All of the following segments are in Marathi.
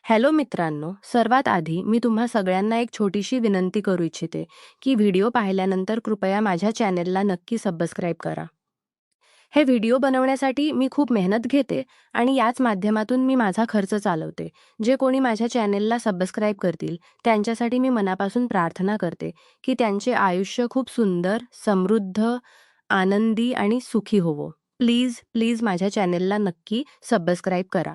हॅलो मित्रांनो, सर्वात आधी मी तुम्हा सगळ्यांना एक छोटीशी विनंती करू इच्छिते की व्हिडिओ पाहिल्यानंतर कृपया माझ्या चॅनेलला नक्की सबस्क्राईब करा. हे व्हिडिओ बनवण्यासाठी मी खूप मेहनत घेते आणि याच माध्यमातून मी माझा खर्च चालवते. जे कोणी माझ्या चॅनेलला सबस्क्राईब करतील त्यांच्यासाठी मी मनापासून प्रार्थना करते की त्यांचे आयुष्य खूप सुंदर, समृद्ध, आनंदी आणि सुखी होवो. प्लीज प्लीज माझ्या चॅनेलला नक्की सबस्क्राईब करा.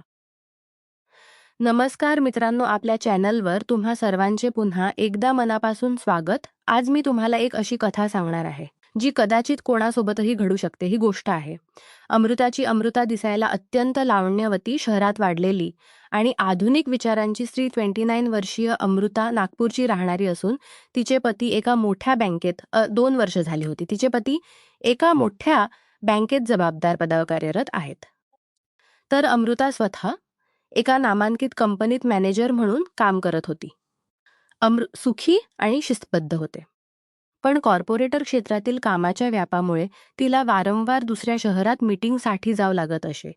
नमस्कार मित्रांनो, आपल्या चॅनलवर तुम्हा सर्वांचे पुन्हा एकदा मनापासून स्वागत. आज मी तुम्हाला एक अशी कथा सांगणार आहे जी कदाचित कोणासोबतही घडू शकते. ही गोष्ट आहे अमृता दिसायला अत्यंत लावण्यवती, शहरात वाढलेली आणि आधुनिक विचारांची स्त्री. 29 वर्षीय अमृता नागपूरची राहणारी असून तिचे पती एका मोठ्या बँकेत 2 वर्ष झाली होती. तिचे पती एका मोठ्या बँकेत जबाबदार पदावर कार्यरत आहेत. तर अमृता स्वतः एका नामांकित कंपनीत मॅनेजर म्हणून काम करत होती. सुखी आणि शिस्तबद्ध होते. पण कॉर्पोरेटर क्षेत्रातील कामाच्या व्यापामुळे तिला वारंवार दुसऱ्या शहरात मीटिंगसाठी जावं लागत असे.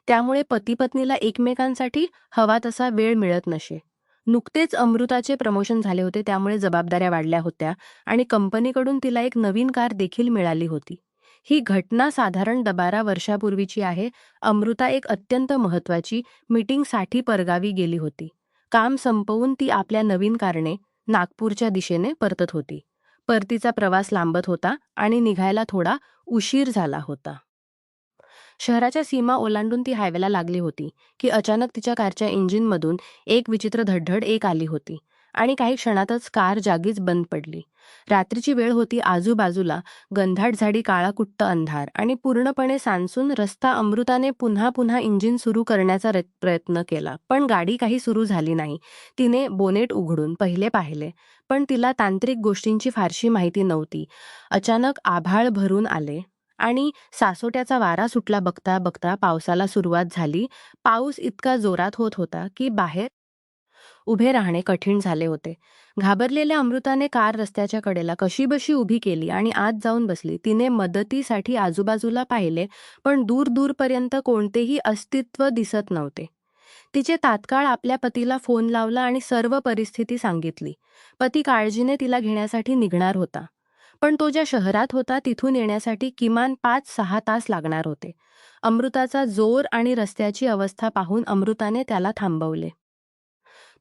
त्यामुळे पती-पत्नीला एकमेकांसाठी हवा तसा वेळ मिळत नसे. नुकतेच अमृताचे प्रमोशन झाले होते, त्यामुळे जबाबदाऱ्या वाढल्या होत्या आणि कंपनीकडून तिला एक नवीन कार देखील मिळाली होती. ही घटना साधारण 12 वर्षापूर्वीची आहे. अमृता एक अत्यंत महत्त्वाची मीटिंगसाठी परगावी गेली होती. काम संपवून ती आपल्या नवीन कारने नागपूरच्या दिशेने परतत होती. परतीचा प्रवास लांबत होता आणि निघायला थोडा उशीर झाला होता. शहराच्या सीमा ओलांडून ती हायवेला लागली होती की अचानक तिच्या कारच्या इंजिनमधून एक विचित्र धडधड आली होती आणि काही क्षणातच कार जागीच बंद पडली. रात्रीची वेळ होती. आजूबाजूला गंधाट झाडी, काळाकुट्ट अंधार आणि पूर्णपणे सांसून रस्ता. अमृताने पुन्हा पुन्हा इंजिन सुरू करण्याचा प्रयत्न केला, पण गाडी काही सुरू झाली नाही. तिने बोनेट उघडून पाहिले, पण तिला तांत्रिक गोष्टींची फारशी माहिती नव्हती. अचानक आभाळ भरून आले आणि सासोट्याचा वारा सुटला. बघता बघता पावसाला सुरुवात झाली. पाऊस इतका जोरात होत होता की बाहेर उभे राहणे कठीण झाले होते. घाबरलेल्या अमृताने कार रस्त्याच्या कडेला कशीबशी उभी केली आणि आत जाऊन बसली. तिने मदतीसाठी आजूबाजूला पाहिले, पण दूरपर्यंत कोणतेही अस्तित्व दिसत नव्हते. तिचे तात्काळ आपल्या पतीला फोन लावला आणि सर्व परिस्थिती सांगितली. पती काळजीने तिला घेण्यासाठी निघणार होता, पण तो ज्या शहरात होता तिथून येण्यासाठी किमान 5-6 तास लागणार होते. अमृताचा जोर आणि रस्त्याची अवस्था पाहून अमृताने त्याला थांबवले.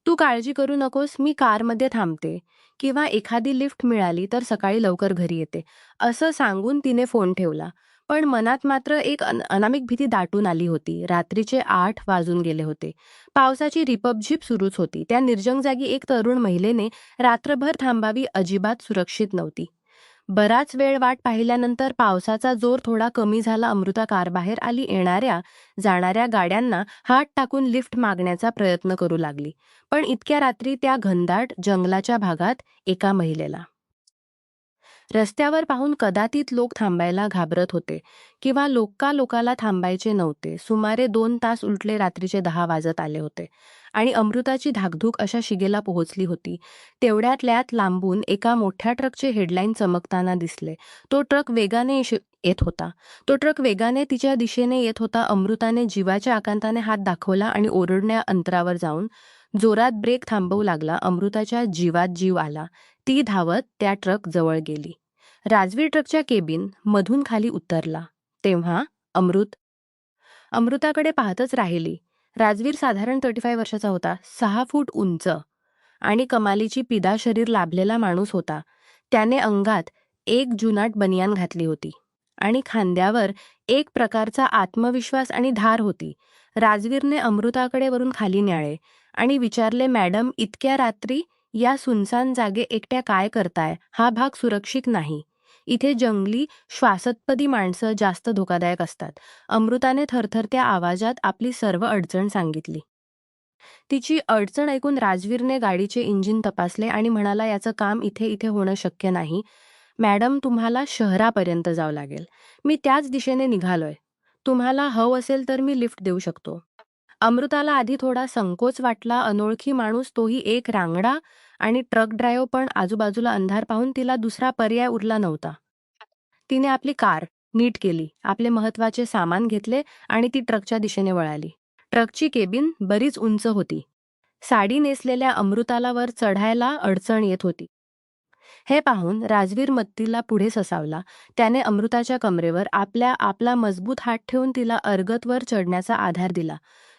"तू काळजी करू नकोस, मी कारमध्ये थांबते किंवा एखादी लिफ्ट मिळाली तर सकाळी लवकर घरी येते," असं सांगून तिने फोन ठेवला. पण मनात मात्र एक अनामिक भीती दाटून आली होती. रात्रीचे 8 वाजून गेले होते. पावसाची रिपझिप सुरूच होती. त्या निर्जन जागी एक तरुण महिलेने रात्रभर थांबावी, अजिबात सुरक्षित नव्हती. बराच वेळ वाट पाहिल्यानंतर पावसाचा जोर थोडा कमी झाला. अमृता कारबाहेर आली. येणाऱ्या जाणाऱ्या गाड्यांना हात टाकून लिफ्ट मागण्याचा प्रयत्न करू लागली. पण इतक्या रात्री त्या घनदाट जंगलाच्या भागात एका महिलेला रस्त्यावर पाहून कदाचित लोक थांबायला घाबरत होते किंवा लोकाला थांबायचे नव्हते. सुमारे 2 तास उलटले. रात्रीचे 10 वाजत आले होते आणि अमृताची धाकधूक अशा शिगेला पोहोचली होती. तेवढ्यात लांबून एका मोठ्या ट्रकचे हेडलाईन चमकताना दिसले. तो ट्रक वेगाने तिच्या दिशेने येत होता. अमृताने जीवाच्या आकांताने हात दाखवला आणि ओरडण्या अंतरावर जाऊन जोरात ब्रेक थांबवू लागला. अमृताच्या जीवात जीव आला. ती धावत त्या ट्रक जवळ गेली. राजवीर ट्रकच्या केबिन मधून खाली उतरला तेव्हा अमृताकडे पाहतच राहिली. राजवीर साधारण 35 वर्षाचा होता. 6 फूट उंच आणि कमालीची पिदा शरीर लाभलेला माणूस होता. त्याने अंगात एक जुनाट बनियान घातली होती आणि खांद्यावर एक प्रकारचा आत्मविश्वास आणि धार होती. राजवीरने अमृताकडे वरून खाली न्याळे आणि विचारले, "मॅडम, इतक्या रात्री या सुनसान जागे एकट्या काय करताय? हा भाग सुरक्षित नाही. इथे जंगली श्वासोत्पदी माणसं जास्त धोकादायक असतात." अमृताने थरथरत्या आवाजात आपली सर्व अडचण सांगितली. तिची अडचण ऐकून राजवीरने गाडीचे इंजिन तपासले आणि म्हणाला, "याचं काम इथे होणं शक्य नाही. मॅडम, तुम्हाला शहरापर्यंत जावं लागेल. मी त्याच दिशेने निघालोय. तुम्हाला हवं असेल तर मी लिफ्ट देऊ शकतो." अमृताला आधी थोडा संकोच वाटला. अनोळखी माणूस, तोही एक रांगडा आणि ट्रक ड्रायव्हर. पण आजूबाजूला अंधार पाहून तिला दुसरा पर्याय उरला नव्हता. तिने आपली कार नीट केली, आपले महत्त्वाचे सामान घेतले आणि ती ट्रकच्या दिशेने वळाली. ट्रकची केबिन बरीच उंच होती. साडी नेसलेल्या अमृताला वर चढायला अडचण येत होती. हे पाहून राजवीर मत्तीला पुढे ससावला. त्याने अमृताच्या कमरेवर आपला मजबूत हात ठेवून तिला अर्गतवर चढण्याचा आधार दिला.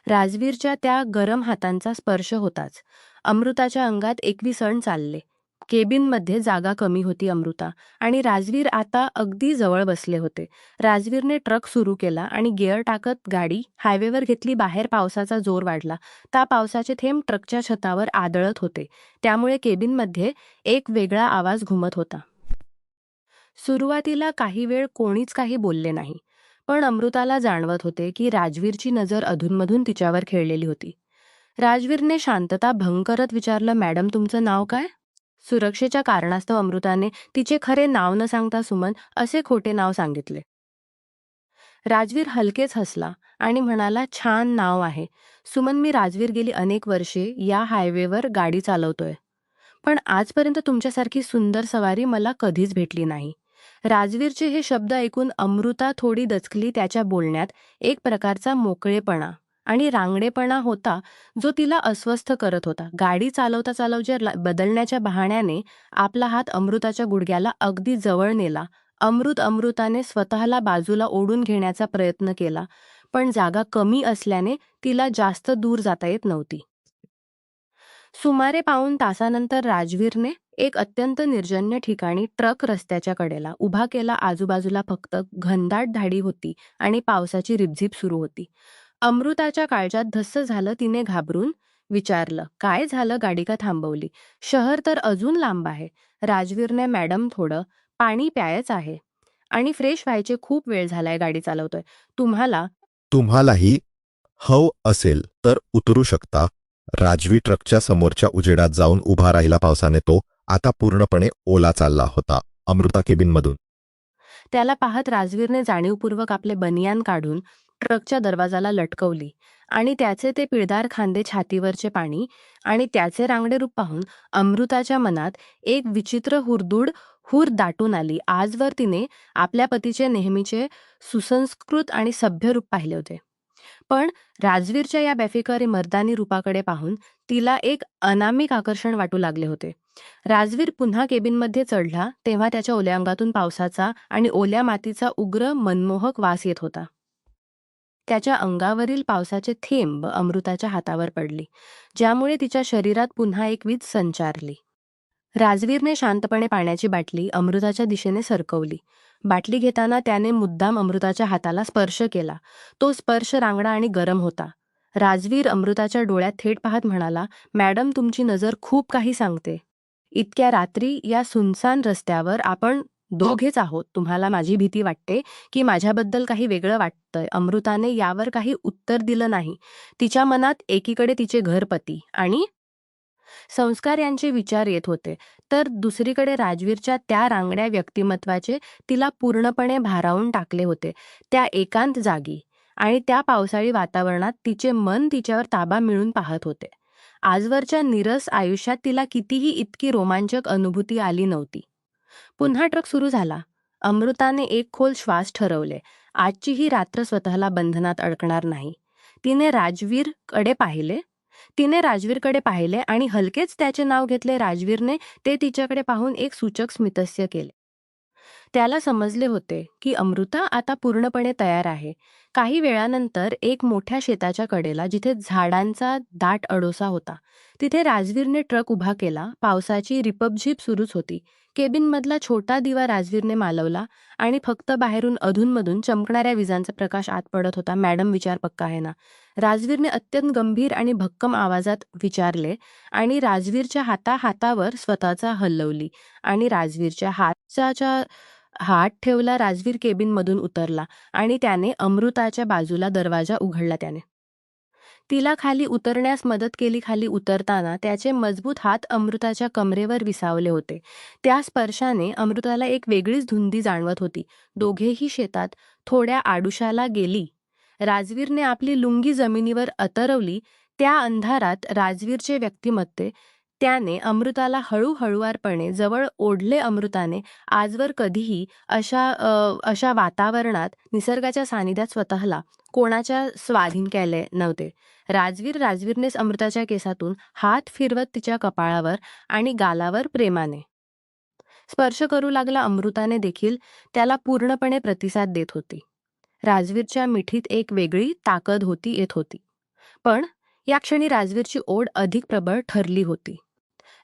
राजवीरच्या त्या गरम हातांचा स्पर्श होताच अमृताच्या अंगात एकवी सण चालले. केबिनमध्ये जागा कमी होती अमृता आणि राजवीर आता अगदी जवळ बसले होते. राजवीरने ट्रक सुरू केला आणि गिअर टाकत गाडी हायवेवर घेतली. बाहेर पावसाचा जोर वाढला. पावसाचे थेंब ट्रकच्या छतावर आदळत होते. त्यामुळे केबिनमध्ये एक वेगळा आवाज घुमत होता. सुरुवातीला काही वेळ कोणीच काही बोलले नाही, पण अमृताला जाणवत होते की राजवीरची नजर अधूनमधून तिच्यावर खेळलेली होती. राजवीरने शांतता भंग करत विचारलं, मॅडम तुमचं नाव काय? सुरक्षेच्या कारणास्तव अमृताने तिचे खरे नाव न सांगता सुमन असे खोटे नाव सांगितले. राजवीर हलकेच हसला आणि म्हणाला, छान नाव आहे सुमन. मी राजवीर गेली अनेक वर्षे या हायवेवर गाडी चालवतोय, पण आजपर्यंत तुमच्यासारखी सुंदर सवारी मला कधीच भेटली नाही. राजवीरचे हे शब्द ऐकून अमृता थोडी दचकली. त्याच्या बोलण्यात एक प्रकारचा मोकळेपणा आणि रांगडेपणा होता जो तिला अस्वस्थ करत होता. गाडी चालवता चालवता बदलण्याच्या बहाण्याने आपला हात अमृताच्या गुडघ्याला अगदी जवळ नेला. अमृताने स्वतःला बाजूला ओढून घेण्याचा प्रयत्न केला, पण जागा कमी असल्याने तिला जास्त दूर जाता येत नव्हती. सुमारे पाऊण तासानंतर राजवीरने एक अत्यंत निर्जन्य ठिकाणी ट्रक रस्त्याच्या कडेला उभा केला. आजूबाजूला फक्त घनदाट झाडी होती आणि पावसाची रिपझिप सुरू होती. अमृताच्या काळजात धस्स झालं. तिने घाबरून विचारलं, काय झालं? गाडी का थांबवली? शहर तर अजून लांब आहे. राजवीरने, मॅडम थोडं पाणी प्यायचं आहे आणि फ्रेश व्हायचे, खूप वेळ झालाय गाडी चालवतोय. तुम्हालाही हवं असेल तर उतरू शकता. राजवी ट्रकच्या समोरच्या उजेडात जाऊन उभा राहिला. पावसाने तो आता पूर्णपणे ओला चालला होता. अमृता केबिनमधून त्याला पाहत राजवीरने जाणीवपूर्वक आपले बनियान काढून ट्रकच्या दरवाजाला लटकवली आणि त्याचे ते पिळदार खांदे, छातीवरचे पाणी आणि त्याचे रांगडे रूप पाहून अमृताच्या मनात एक विचित्र हूर दाटून आली. आजवर तिने आपल्या पतीचे नेहमीचे सुसंस्कृत आणि सभ्य रूप पाहिले होते, पण राजवीरच्या या बेफिकिरी मर्दानी रूपाकडे पाहून तिला एक अनामिक आकर्षण वाटू लागले होते. राजवीर पुन्हा केबिनमध्ये चढला तेव्हा त्याच्या ओल्या अंगातून पावसाचा आणि ओल्या मातीचा उग्र मनमोहक वास येत होता. त्याच्या अंगावरील पावसाचे थेंब अमृताच्या हातावर पडली, ज्यामुळे तिच्या शरीरात पुन्हा एक वीज संचारली. राजवीरने शांतपणे पाण्याची बाटली अमृताच्या दिशेने सरकवली. बाटली घेताना त्याने मुद्दाम अमृताच्या हाताला स्पर्श केला. तो स्पर्श रांगडा आणि गरम होता. राजवीर अमृताच्या डोळ्यात थेट पाहत म्हणाला, मॅडम तुमची नजर खूप काही सांगते. इतक्या रात्री या सुनसान रस्त्यावर आपण दोघेच आहोत. तुम्हाला माझी भीती वाटते की माझ्याबद्दल काही वेगळं वाटतंय? अमृताने यावर काही उत्तर दिलं नाही. तिच्या मनात एकीकडे तिचे घरपती आणि संस्कार यांचे विचार येत होते, तर दुसरीकडे राजवीरच्या त्या रांगड्या व्यक्तिमत्वाचे तिला पूर्णपणे भारावून टाकले होते. त्या एकांत जागी आणि त्या पावसाळी वातावरणात तिचे मन तिच्यावर ताबा मिळून पाहत होते. आजवरच्या नीरस आयुष्यात तिला कितीही इतकी रोमांचक अनुभूती आली नव्हती. पुन्हा ट्रक सुरू झाला. अमृताने एक खोल श्वास ठरवले. आजची ही रात्र स्वतःला बंधनात अडकणार नाही. तिने राजवीरकडे पाहिले आणि हलकेच त्याचे नाव घेतले. राजवीरने ते तिच्याकडे पाहून एक सूचक स्मितस्य केले. त्याला समजले होते की अमृता आता पूर्णपणे तयार आहे. काही वेळानंतर एक मोठ्या शेताच्या कडेला, जिथे झाडांचा दाट अडोसा होता, तिथे राजवीरने ट्रक उभा केला. पावसाची रिपझिप सुरूच होती. केबिनमधला छोटा दिवा राजवीरने मालवला आणि फक्त बाहेरून अधूनमधून चमकणाऱ्या विजांचा प्रकाश आत पडत होता. मॅडम विचार पक्का आहे ना? राजवीरने अत्यंत गंभीर आणि भक्कम आवाजात विचारले आणि राजवीरच्या हातावर स्वतःचा हलवली आणि राजवीरच्या हात ठेवला. राजवीर केबिनमधून उतरला आणि त्याने अमृताच्या बाजूला दरवाजा उघडला. त्याने तिला खाली उतरण्यास मदत केली. खाली उतरताना त्याचे मजबूत हात अमृताच्या कमरेवर विसावले होते. त्या स्पर्शाने अमृताला एक वेगळीच धुंदी जाणवत होती. दोघेही शेतात थोड्या आडुशाला गेली. राजवीरने आपली लुंगी जमिनीवर अंतरवली. त्या अंधारात राजवीरचे व्यक्तिमत्व त्याने अमृताला हळूहळुवारपणे जवळ ओढले. अमृताने आजवर कधीही अशा वातावरणात निसर्गाच्या सानिध्यात स्वतःला कोणाच्या स्वाधीन केले नव्हते. राजवीरनेच अमृताच्या केसातून हात फिरवत तिच्या कपाळावर आणि गालावर प्रेमाने स्पर्श करू लागला. अमृताने देखील त्याला पूर्णपणे प्रतिसाद देत होती. राजवीरच्या मिठीत एक वेगळी ताकद येत होती. पण या क्षणी राजवीरची ओढ अधिक प्रबळ ठरली होती.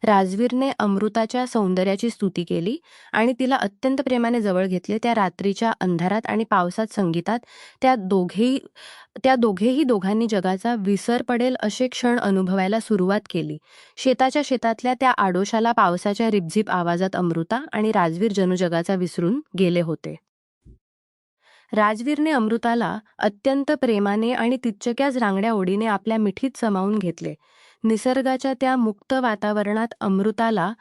राजवीरने अमृताच्या सौंदर्याची स्तुती केली आणि तिला अत्यंत प्रेमाने जवळ घेतले. त्या रात्रीच्या अंधारात आणि पावसात संगीतात त्या दोघेही दोघांनी जगाचा विसर पडेल असे क्षण अनुभवायला सुरुवात केली. शेतातल्या त्या आडोशाला पावसाच्या रिपझिप आवाजात अमृता आणि राजवीर जणू जगाचा विसरून गेले होते. राजवीरने अमृताला अत्यंत प्रेमाने आणि तितक्याच रांगड्या ओढीने आपल्या मिठीत सामावून घेतले. निसर्गाच्या त्या मुक्त वातावरणात अमृताला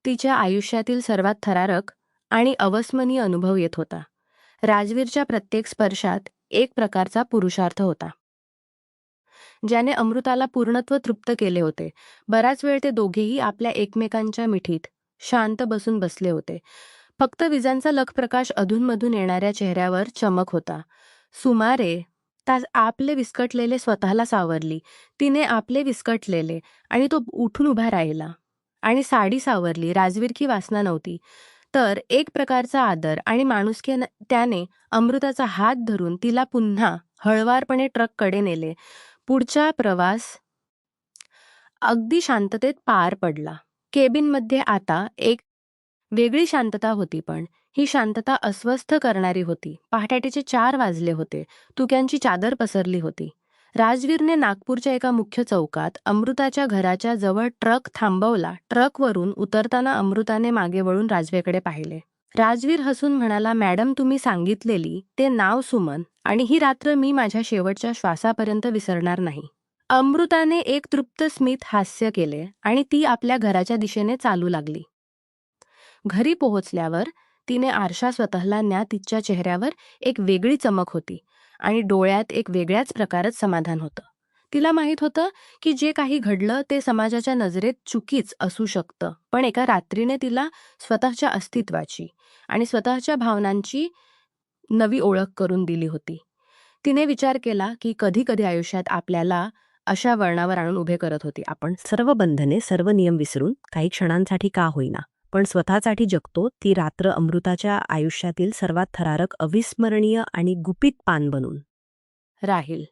तिच्या आयुष्यातील सर्वात थरारक आणि अविस्मरणीय अनुभव येत होता. राजवीरच्या प्रत्येक स्पर्शात एक प्रकारचा पुरुषार्थ होता, ज्याने अमृताला पूर्णत्व तृप्त केले होते. बराच वेळ ते दोघेही आपल्या एकमेकांच्या मिठीत शांत बसले होते. फक्त विजांचा लखप्रकाश अधूनमधून येणाऱ्या चेहऱ्यावर चमक होता. सुमारे तास आपले विस्कटलेले स्वतःला सावरली. तिने आपले विस्कटलेले आणि तो उठून उभा राहिला आणि साडी सावरली. राजवीर वासना नव्हती, तर एक प्रकारचा आदर आणि माणुसकी. त्याने अमृताचा हात धरून तिला पुन्हा हळवारपणे ट्रककडे नेले. पुढचा प्रवास अगदी शांततेत पार पडला. केबिनमध्ये आता एक वेगळी शांतता होती, पण ही शांतता अस्वस्थ करणारी होती. पहाटेचे 4 वाजले होते. धुक्यांची चादर पसरली होती. राजवीरने नागपूरच्या एका मुख्य चौकात अमृताच्या घराच्या जवळ ट्रक थांबवला. ट्रकवरून उतरताना अमृताने मागे वळून राजवीरकडे पाहिले. राजवीर हसून म्हणाला, मॅडम, तुम्ही सांगितलेली ते नाव सुमन आणि ही रात्र मी माझ्या शेवटच्या श्वासापर्यंत विसरणार नाही. अमृताने एक तृप्त स्मित हास्य केले आणि ती आपल्या घराच्या दिशेने चालू लागली. घरी पोहोचल्यावर तिने आरशा स्वतःला न्या. तिच्या चेहऱ्यावर एक वेगळी चमक होती आणि डोळ्यात एक वेगळ्याच प्रकारचं समाधान होतं. तिला माहीत होतं की जे काही घडलं ते समाजाच्या नजरेत चुकीच असू शकतं, पण एका रात्रीने तिला स्वतःच्या अस्तित्वाची आणि स्वतःच्या भावनांची नवी ओळख करून दिली होती. तिने विचार केला की कधी कधी आयुष्यात आपल्याला अशा वळणावर आणून उभे करत होती. आपण सर्व बंधने, सर्व नियम विसरून काही क्षणांसाठी का होईना पण स्वतःसाठी जगतो. ती रात्र अमृताच्या आयुष्यातील सर्वात थरारक, अविस्मरणीय आणि गुपित पान बनून राहील.